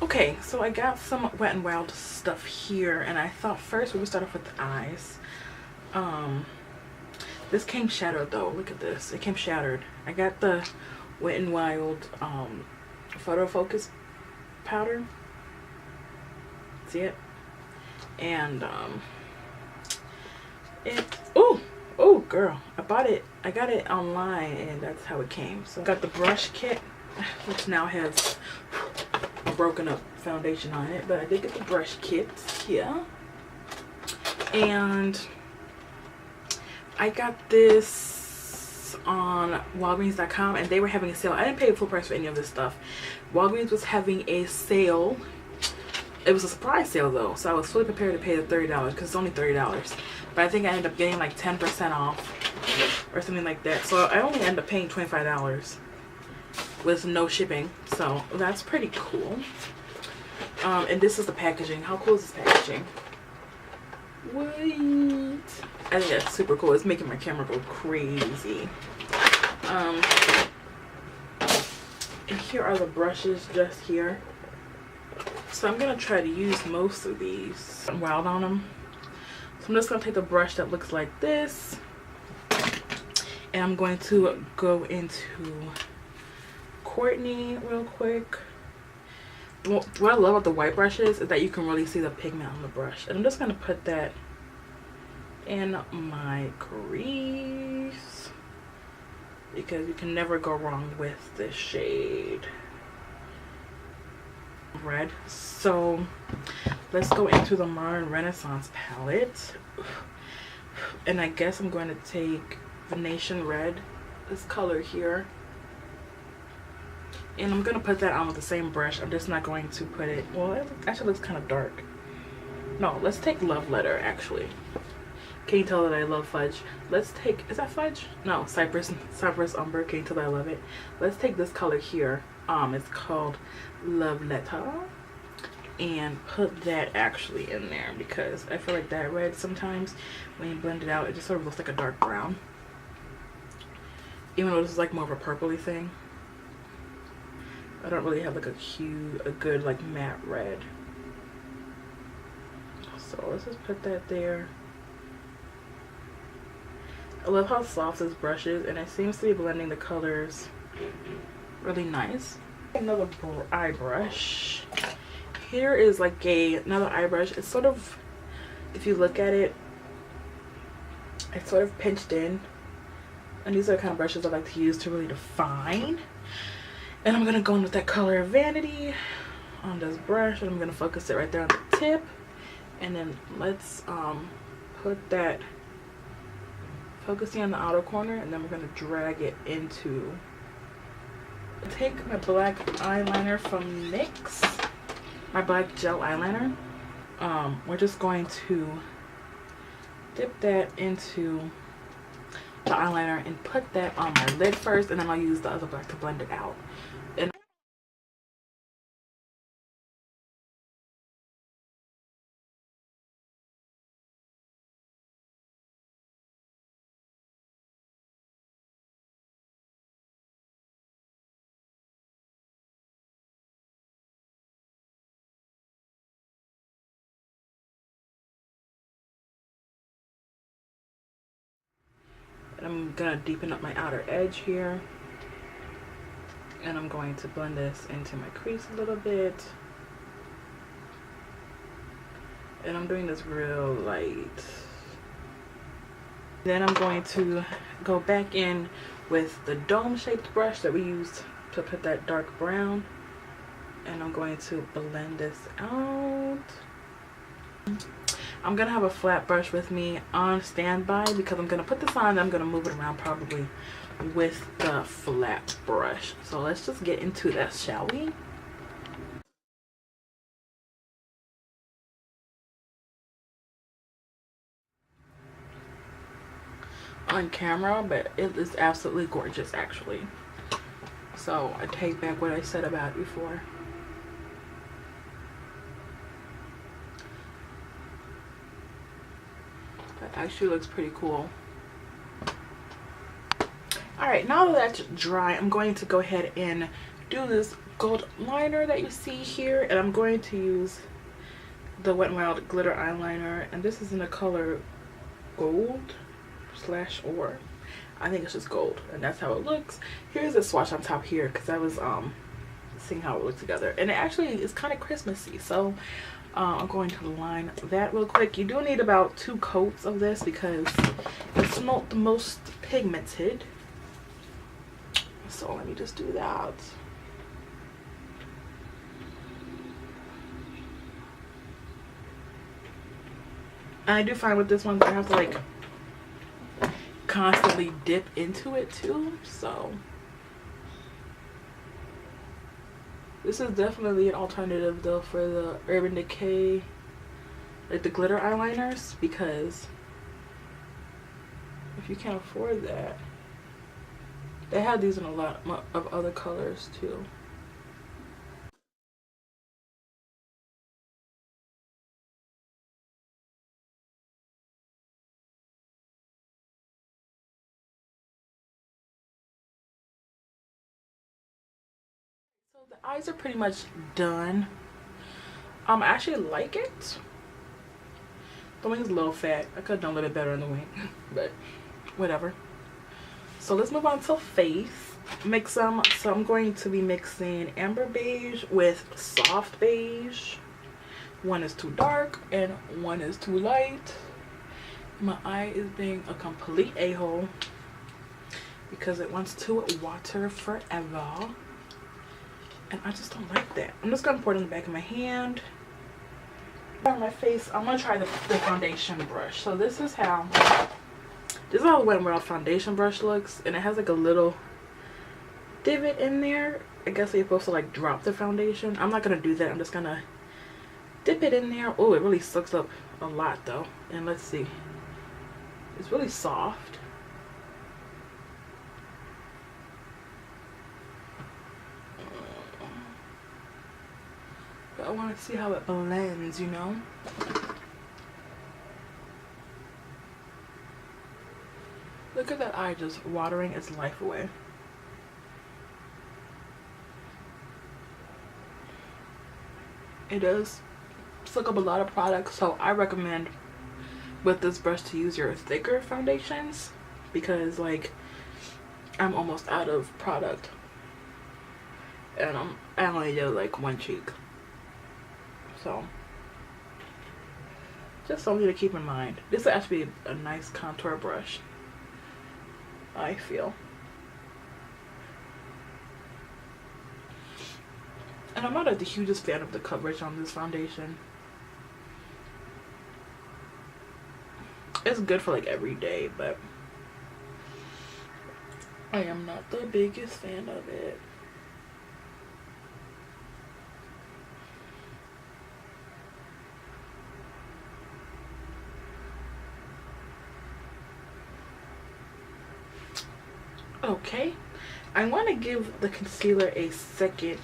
Okay, so I got some Wet n Wild stuff here, and I thought first we would start off with the eyes. This came shattered though. Look at this. It came shattered. I got the Wet n Wild photo focus powder. See it? And it oh girl, I got it online, and that's how it came. So I got the brush kit, which now has a broken up foundation on it, but I did get the brush kit here. And I got this on Walgreens.com, and they were having a sale. I didn't pay full price for any of this stuff. Walgreens was having a sale. It was a surprise sale though, so I was fully prepared to pay the $30 because it's only $30. But I think I ended up getting like 10% off or something like that. So I only ended up paying $25 with no shipping. So that's pretty cool. And this is the packaging. How cool is this packaging? What? I think that's super cool. It's making my camera go crazy. And here are the brushes just here. So I'm gonna try to use most of these. I'm wild on them. So I'm just gonna take the brush that looks like this, and I'm going to go into Courtney real quick. What I love about the white brushes is that you can really see the pigment on the brush. And I'm just gonna put that in my crease because you can never go wrong with this shade. Red. So let's go into the Modern Renaissance palette, and I guess I'm going to take Venetian Red, this color here, and I'm going to put that on with the same brush. I'm just not going to put it, well, it actually looks kind of dark. No, let's take Love Letter. Actually, can you tell that I love fudge? Let's take, is that fudge? No, Cypress Umber. Can you tell that I love it? Let's take this color here. It's called Love Letter, and put that actually in there because I feel like that red sometimes when you blend it out it just sort of looks like a dark brown, even though this is like more of a purpley thing. I don't really have like a good like matte red. So let's just put that there. I love how soft this brush is, and it seems to be blending the colors really nice. Another eye brush. Here is like another eye brush. It's sort of, if you look at it, it's sort of pinched in. And these are the kind of brushes I like to use to really define. And I'm gonna go in with that color Vanity on this brush, and I'm gonna focus it right there on the tip. And then let's put that focusing on the outer corner, and then we're gonna drag it into. Take my black eyeliner from NYX, my black gel eyeliner. We're just going to dip that into the eyeliner and put that on my lid first, and then I'll use the other black to blend it out. And I'm gonna deepen up my outer edge here, and I'm going to blend this into my crease a little bit, and I'm doing this real light. Then I'm going to go back in with the dome shaped brush that we used to put that dark brown, and I'm going to blend this out. I'm gonna have a flat brush with me on standby because I'm gonna put this on and I'm gonna move it around probably with the flat brush. So let's just get into that, shall we? On camera, but it is absolutely gorgeous actually. So I take back what I said about it before. That actually looks pretty cool. Alright, now that that's dry, I'm going to go ahead and do this gold liner that you see here, and I'm going to use the Wet n Wild glitter eyeliner, and this is in the color gold slash or I think it's just gold, and that's how it looks. Here's a swatch on top here because I was seeing how it looked together, and it actually is kind of Christmassy, so I'm going to line that real quick. You do need about 2 coats of this because it's not the most pigmented, so let me just do that. And I do find with this one I have to like constantly dip into it too, so this is definitely an alternative though for the Urban Decay, like the glitter eyeliners, because if you can't afford that, they have these in a lot of other colors too. So the eyes are pretty much done. I actually like it. The wing's a little fat. I could have done a little bit better on the wing, but whatever. So let's move on to face. Mix them. So I'm going to be mixing amber beige with soft beige. One is too dark and one is too light. My eye is being a complete a-hole because it wants to water forever, and I just don't like that. I'm just gonna pour it in the back of my hand. On my face, I'm gonna try the foundation brush. So this is how the Wet n Wild foundation brush looks, and it has like a little divot in there. I guess you're supposed to like drop the foundation. I'm not gonna do that. I'm just gonna dip it in there. Oh, it really sucks up a lot though. And let's see, it's really soft. But I want to see how it blends, you know. Look at that eye just watering its life away. It does suck up a lot of product, so I recommend with this brush to use your thicker foundations, because like I'm almost out of product, and I only did like one cheek, so just something to keep in mind. This will actually be a nice contour brush, I feel. And I'm not the hugest fan of the coverage on this foundation. It's good for like every day, but I am not the biggest fan of it. Okay, I want to give the concealer a second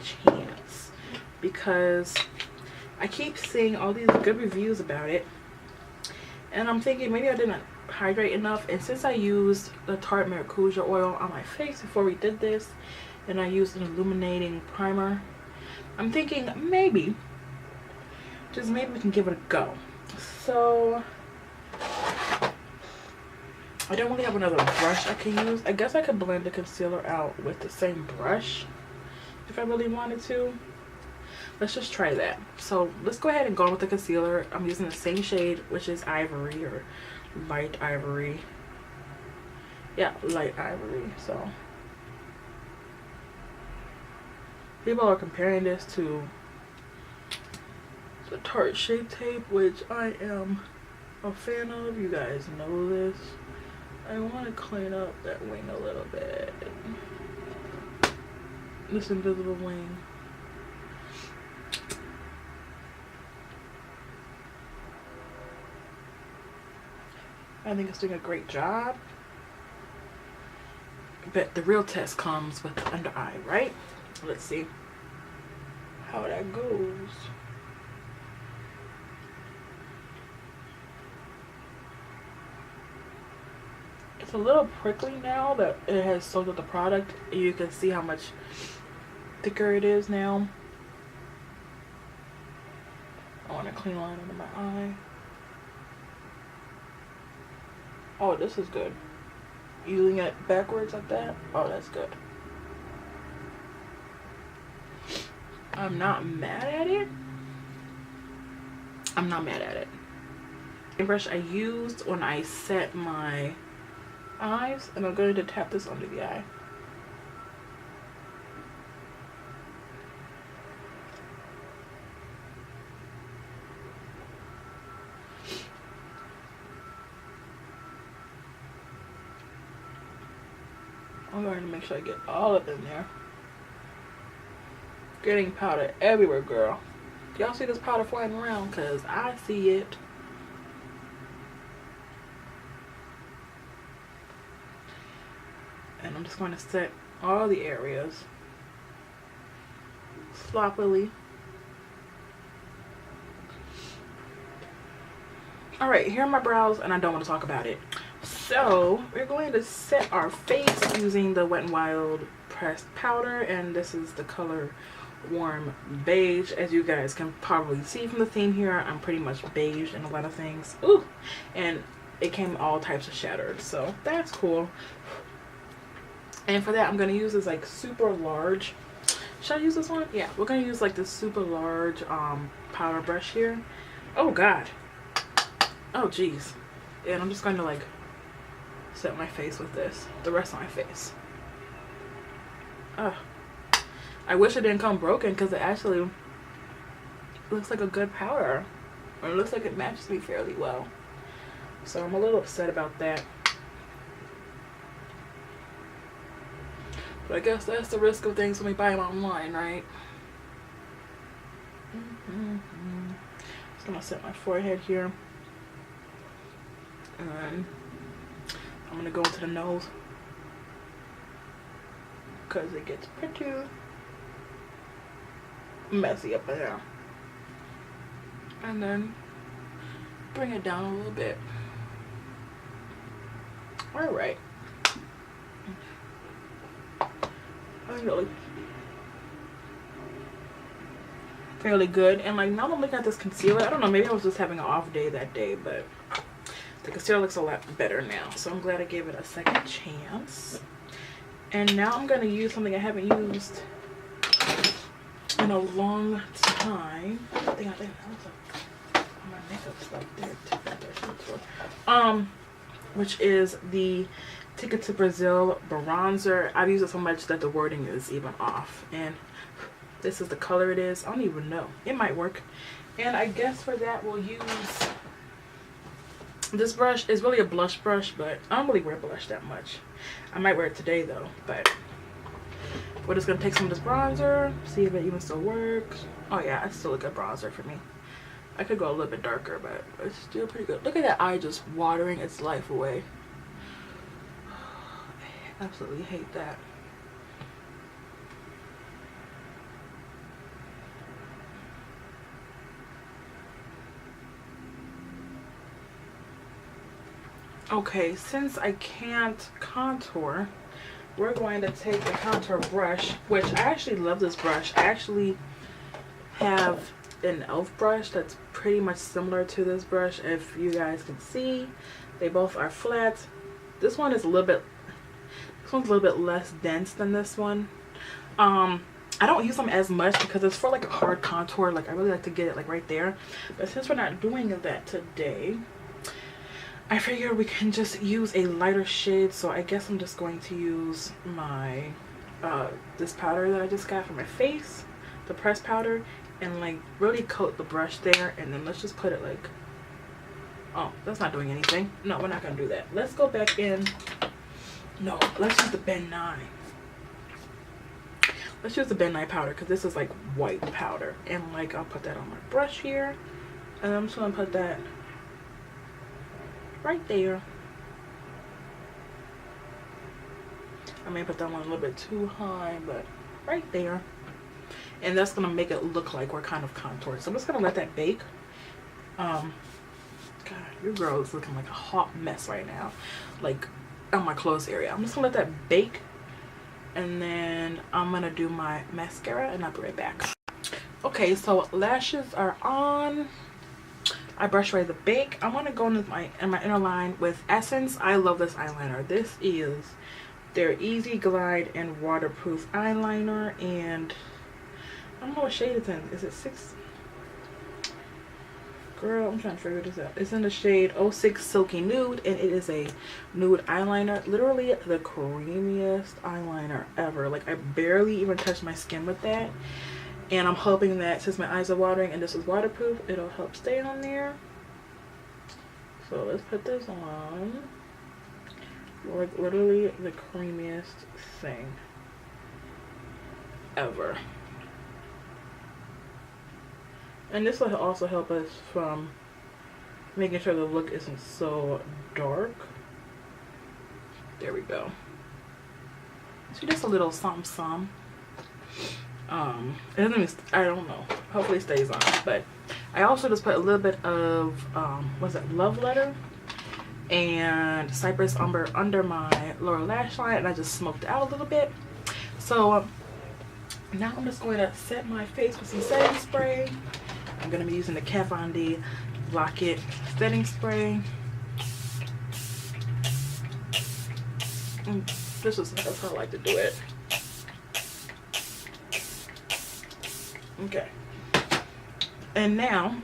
chance because I keep seeing all these good reviews about it, and I'm thinking maybe I didn't hydrate enough. And since I used the Tarte Maracuja oil on my face before we did this, and I used an illuminating primer, I'm thinking maybe, just maybe we can give it a go. So I don't really have another brush I can use. I guess I could blend the concealer out with the same brush if I really wanted to. Let's just try that. So let's go ahead and go with the concealer. I'm using the same shade, which is Ivory or Light Ivory. Yeah, Light Ivory. So people are comparing this to the Tarte Shape Tape, which I am a fan of. You guys know this. I want to clean up that wing a little bit. This invisible wing. I think it's doing a great job. But the real test comes with the under eye, right? Let's see how that goes. It's a little prickly now that it has soaked up the product. You can see how much thicker it is now. I want a clean line under my eye. Oh, this is good. Using it backwards like that. Oh, that's good. I'm not mad at it. I'm not mad at it. The brush I used when I set my eyes, and I'm going to tap this under the eye. I'm going to make sure I get all of it in there. Getting powder everywhere, girl. Y'all see this powder flying around? Because I see it. And I'm just going to set all the areas sloppily. Alright, here are my brows, and I don't want to talk about it. So, we're going to set our face using the Wet n Wild pressed powder, and this is the color Warm Beige. As you guys can probably see from the theme here, I'm pretty much beige in a lot of things. Ooh, and it came all types of shattered, so that's cool. And for that, I'm going to use this like super large. Should I use this one? Yeah, we're going to use like this super large powder brush here. Oh god. Oh geez. And I'm just going to like set my face with this, the rest of my face. I wish it didn't come broken, because it actually looks like a good powder, or it looks like it matches me fairly well, so I'm a little upset about that, but I guess that's the risk of things when we buy them online, right? Just gonna set my forehead here, and I'm gonna go into the nose because it gets pretty messy up there, and then bring it down a little bit. All right, fairly good. And like now I'm looking at this concealer, I don't know, maybe I was just having an off day that day, but the concealer looks a lot better now, so I'm glad I gave it a second chance. And now I'm going to use something I haven't used in a long time. I think that was my makeup stuff there. Which is the Ticket to Brazil bronzer. I've used it so much that the wording is even off. And this is the color it is. I don't even know. It might work. And I guess for that we'll use this brush. Is really a blush brush, but I don't really wear blush that much. I might wear it today though, but we're just gonna take some of this bronzer, see if it even still works. Oh yeah, it's still a good bronzer for me. I could go a little bit darker, but it's still pretty good. Look at that eye just watering its life away. I absolutely hate that. Okay, since I can't contour, we're going to take the contour brush, which I actually love this brush. I actually have an e.l.f. brush that's pretty much similar to this brush. If you guys can see, they both are flat. This one is a little bit, this one's a little bit less dense than this one. I don't use them as much because it's for like a hard contour. Like I really like to get it like right there. But since we're not doing that today, I figured we can just use a lighter shade, so I guess I'm just going to use my this powder that I just got for my face, the pressed powder, and like really coat the brush there, and then let's just put it like, oh, that's not doing anything. No, we're not gonna do that. Let's go back in. No, let's use the Ben Nye. Let's use the Ben Nye powder, because this is like white powder, and like I'll put that on my brush here, and I'm just gonna put that right there. I may put that one a little bit too high, but right there. And that's gonna make it look like we're kind of contoured. So I'm just gonna let that bake. God, your girl is looking like a hot mess right now, like on my clothes area. I'm just gonna let that bake and then I'm gonna do my mascara and I'll be right back. Okay, so lashes are on. I brush away the bake. I want to go into my inner line with Essence. I love this eyeliner. This is their Easy Glide and Waterproof eyeliner, and I don't know what shade it's in. Is it 6? Girl, I'm trying to figure this out. It's in the shade 06 Silky Nude, and it is a nude eyeliner. Literally the creamiest eyeliner ever. Like, I barely even touched my skin with that. And I'm hoping that since my eyes are watering and this is waterproof, it'll help stay on there. So let's put this on. Like, literally the creamiest thing ever. And this will also help us from making sure the look isn't so dark. There we go. So just a little something. It doesn't even, I don't know. Hopefully it stays on. But I also just put a little bit of what's that? Love Letter and Cypress Umber under my lower lash line, and I just smoked it out a little bit. So now I'm just going to set my face with some setting spray. I'm going to be using the Kat Von D Lock It setting spray. That's how I like to do it. Okay. And now,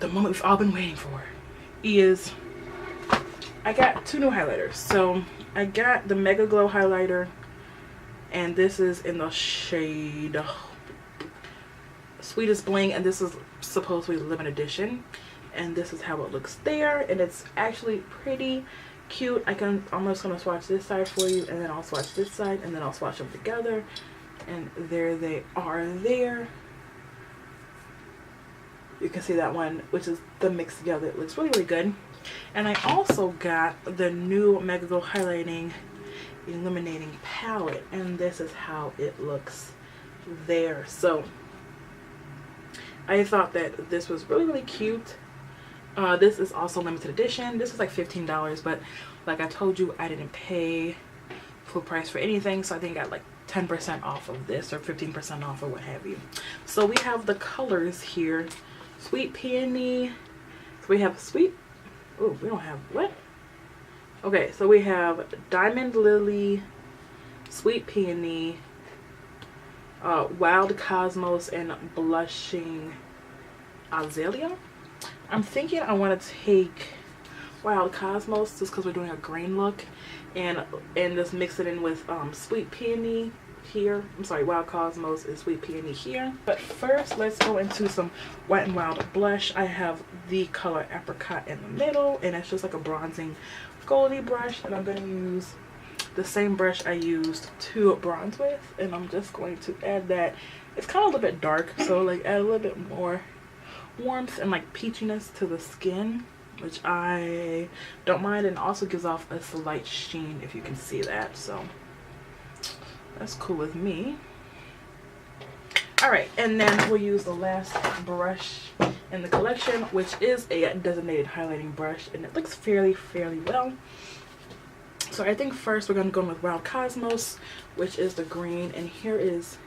the moment we've all been waiting for is I got 2 new highlighters. So I got the Mega Glow highlighter, and this is in the shade Sweetest Bling, and this is supposed to be limited edition, and this is how it looks there, and it's actually pretty cute. I'm just gonna swatch this side for you, and then I'll swatch this side, and then I'll swatch them together, and there they are there. You can see that one, which is the mix together. It looks really, really good. And I also got the new Mega Glow Highlighting Illuminating Palette, and this is how it looks there. So I thought that this was really, really cute. This is also limited edition. This is like $15, but like I told you, I didn't pay full price for anything, so I think I got like 10% off of this or 15% off or what have you. So we have the colors here. Sweet Peony. So we have Sweet, oh, we don't have, what? Okay, so we have Diamond Lily, Sweet Peony, Wild Cosmos, and Blushing Azalea. I'm thinking I want to take Wild Cosmos just because we're doing a green look, and just mix it in with Sweet Peony here. I'm sorry, Wild Cosmos and Sweet Peony here. But first, let's go into some Wet n Wild blush. I have the color Apricot in the middle, and it's just like a bronzing goldy brush, and I'm going to use the same brush I used to bronze with, and I'm just going to add that. It's kind of a little bit dark, so like add a little bit more warmth and like peachiness to the skin, which I don't mind, and also gives off a slight sheen if you can see that, so that's cool with me. Alright, and then we'll use the last brush in the collection, which is a designated highlighting brush, and it looks fairly well. So I think first we're going to go with Wild Cosmos, which is the green, and here is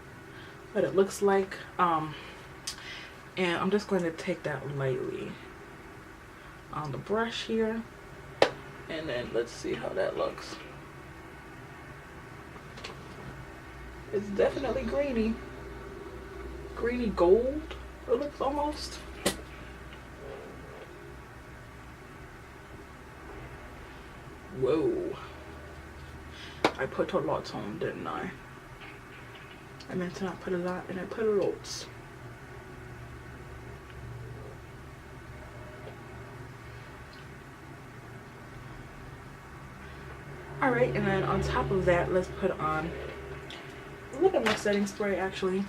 what it looks like. And I'm just going to take that lightly on the brush here, and then let's see how that looks. It's definitely greeny gold, it looks almost. Whoa, I put a lot on, didn't I? I meant to not put a lot, and I put a lot. Alright, and then on top of that, let's put on a little bit more setting spray actually.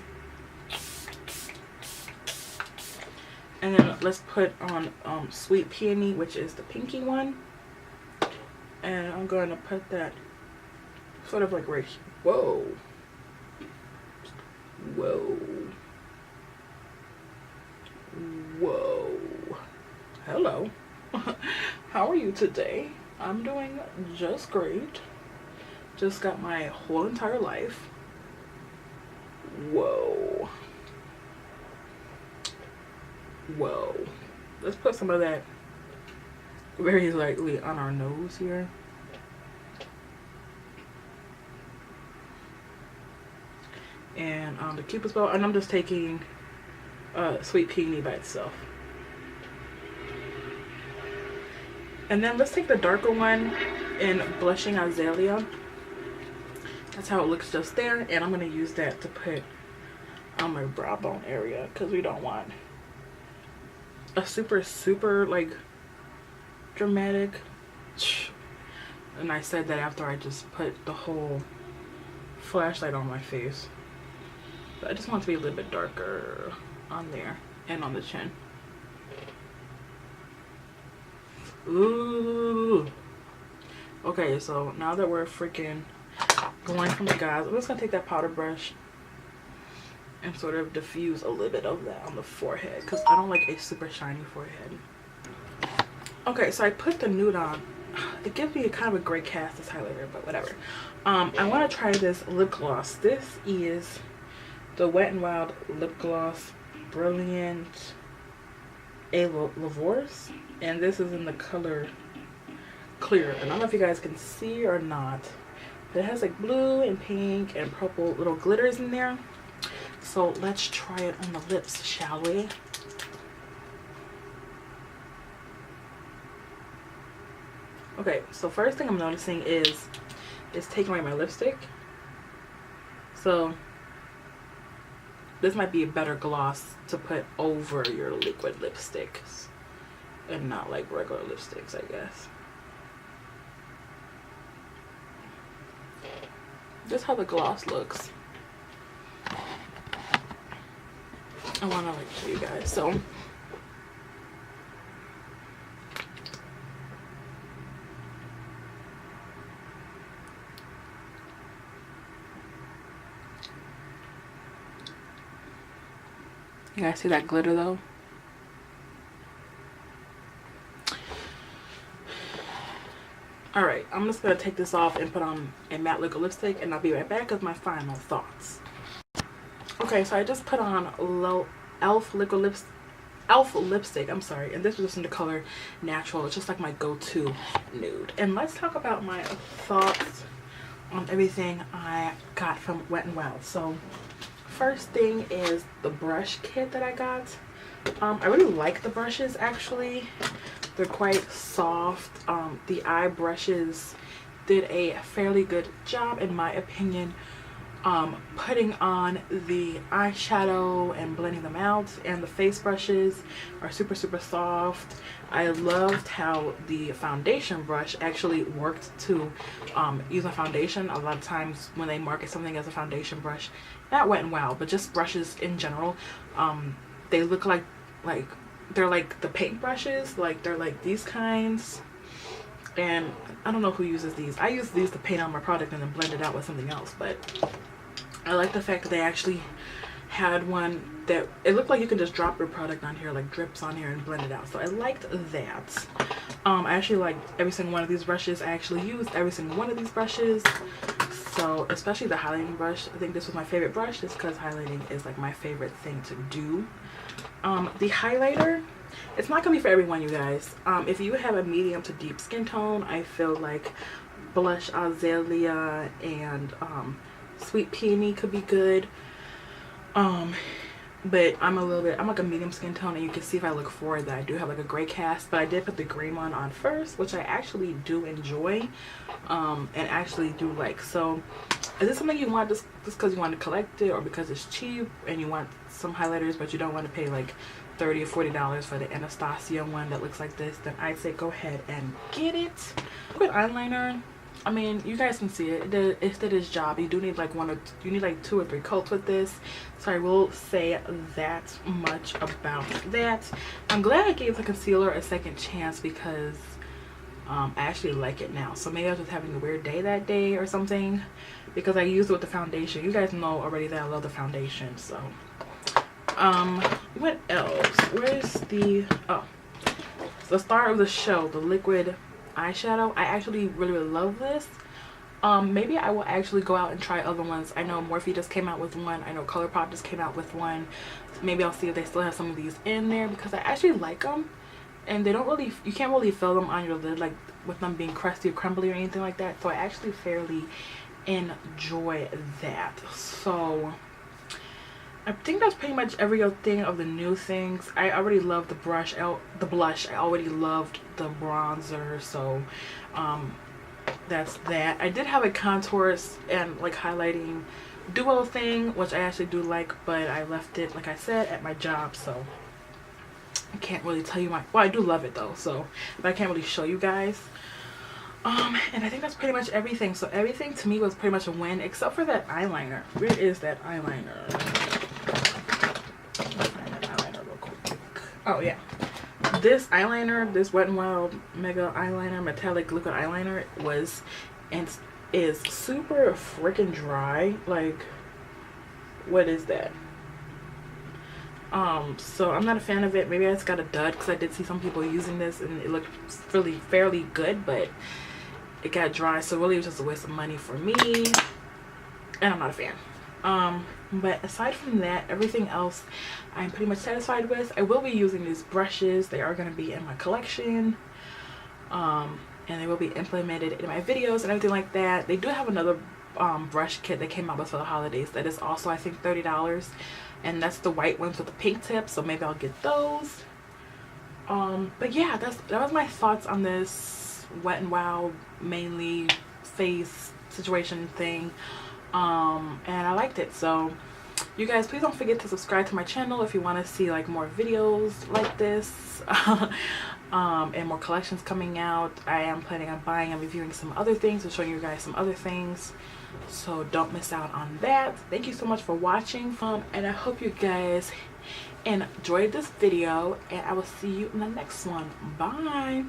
And then let's put on Sweet Peony, which is the pinky one. And I'm going to put that sort of like right here. Whoa. Whoa. Whoa. Hello. How are you today? I'm doing just great. Just got my whole entire life. Whoa. Whoa. Let's put some of that very lightly on our nose here. And on the Cupid's bow, and I'm just taking Sweet Peony by itself. And then let's take the darker one in Blushing Azalea. That's how it looks just there. And I'm going to use that to put on my brow bone area, because we don't want a super like dramatic. And I said that after I just put the whole flashlight on my face. But I just want it to be a little bit darker on there and on the chin. Ooh. Okay, so now that we're freaking going from the guys, I'm just gonna take that powder brush and sort of diffuse a little bit of that on the forehead, because I don't like a super shiny forehead. Okay, so I put the nude on. It gives me a kind of a gray cast, this highlighter, but whatever. I want to try this lip gloss. This is the Wet n Wild Lip Gloss Brilliant A Lavorce, and this is in the color Clear. And I don't know if you guys can see or not, but it has like blue and pink and purple little glitters in there. So let's try it on the lips, shall we? Okay, so first thing I'm noticing is it's taking away my lipstick. So this might be a better gloss to put over your liquid lipsticks and not like regular lipsticks, I guess. This is how the gloss looks. I want to like show you guys. So you guys see that glitter though? Alright, I'm just going to take this off and put on a matte liquid lipstick, and I'll be right back with my final thoughts. Okay, so I just put on e.l.f. lipstick, I'm sorry, and this was just in the color Natural. It's just like my go-to nude. And let's talk about my thoughts on everything I got from Wet n Wild. So first thing is the brush kit that I got. I really like the brushes actually. They're quite soft. The eye brushes did a fairly good job in my opinion, putting on the eyeshadow and blending them out. And the face brushes are super soft. I loved how the foundation brush actually worked to use my foundation. A lot of times when they market something as a foundation brush, not Wet n Wild, but just brushes in general, they look like they're like the paint brushes, like they're like these kinds. And I don't know who uses these. I use these to paint on my product and then blend it out with something else. But I like the fact that they actually had one that it looked like you can just drop your product on here, like drips on here, and blend it out. So I liked that. I actually liked every single one of these brushes. I actually used every single one of these brushes. So especially the highlighting brush, I think this was my favorite brush just because highlighting is like my favorite thing to do. The highlighter, it's not gonna be for everyone, you guys. If you have a medium to deep skin tone, I feel like Blush Azalea and Sweet Peony could be good. But I'm like a medium skin tone, and you can see if I look forward that I do have like a gray cast, but I did put the green one on first, which I actually do enjoy, and actually do like. So is this something you want just because you want to collect it, or because it's cheap and you want some highlighters but you don't want to pay like $30 or $40 for the Anastasia one that looks like this? Then I'd say go ahead and get it. Liquid eyeliner, I mean, you guys can see it. It did its job. You do need like you need like 2 or 3 coats with this. So I will say that much about that. I'm glad I gave the concealer a second chance because I actually like it now. So maybe I was just having a weird day that day or something, because I used it with the foundation. You guys know already that I love the foundation. So what else? Where's the the star of the show, the liquid eyeshadow? I actually really love this. Maybe I will actually go out and try other ones. I know Morphe just came out with one. I know ColourPop just came out with one. Maybe I'll see if they still have some of these in there, because I actually like them, and they don't really, you can't really feel them on your lid like with them being crusty or crumbly or anything like that. So I actually fairly enjoy that. So I think that's pretty much everything of the new things. I already love the blush. I already loved the bronzer. So that's that. I did have a contours and like highlighting duo thing, which I actually do like, but I left it, like I said, at my job, so I can't really tell you well, I do love it though, so but I can't really show you guys. And I think that's pretty much everything. So everything to me was pretty much a win, except for that eyeliner. Where is that eyeliner? Let's find that eyeliner real quick. Oh yeah, this eyeliner, this Wet n Wild Mega Eyeliner Metallic Liquid Eyeliner was and is super freaking dry. Like, what is that? So I'm not a fan of it. Maybe I just got a dud, because I did see some people using this and it looked really fairly good, but it got dry, so really it was just a waste of money for me, and I'm not a fan. But aside from that, everything else I'm pretty much satisfied with. I will be using these brushes. They are going to be in my collection, and they will be implemented in my videos and everything like that. They do have another brush kit that came out with for the holidays that is also, I think, $30, and that's the white ones with the pink tips, so maybe I'll get those. But yeah, that was my thoughts on this Wet n Wild mainly face situation thing, and I liked it. So you guys, please don't forget to subscribe to my channel if you want to see like more videos like this. And more collections coming out. I am planning on buying and reviewing some other things and showing you guys some other things, so don't miss out on that. Thank you so much for watching, and I hope you guys enjoyed this video, and I will see you in the next one. Bye.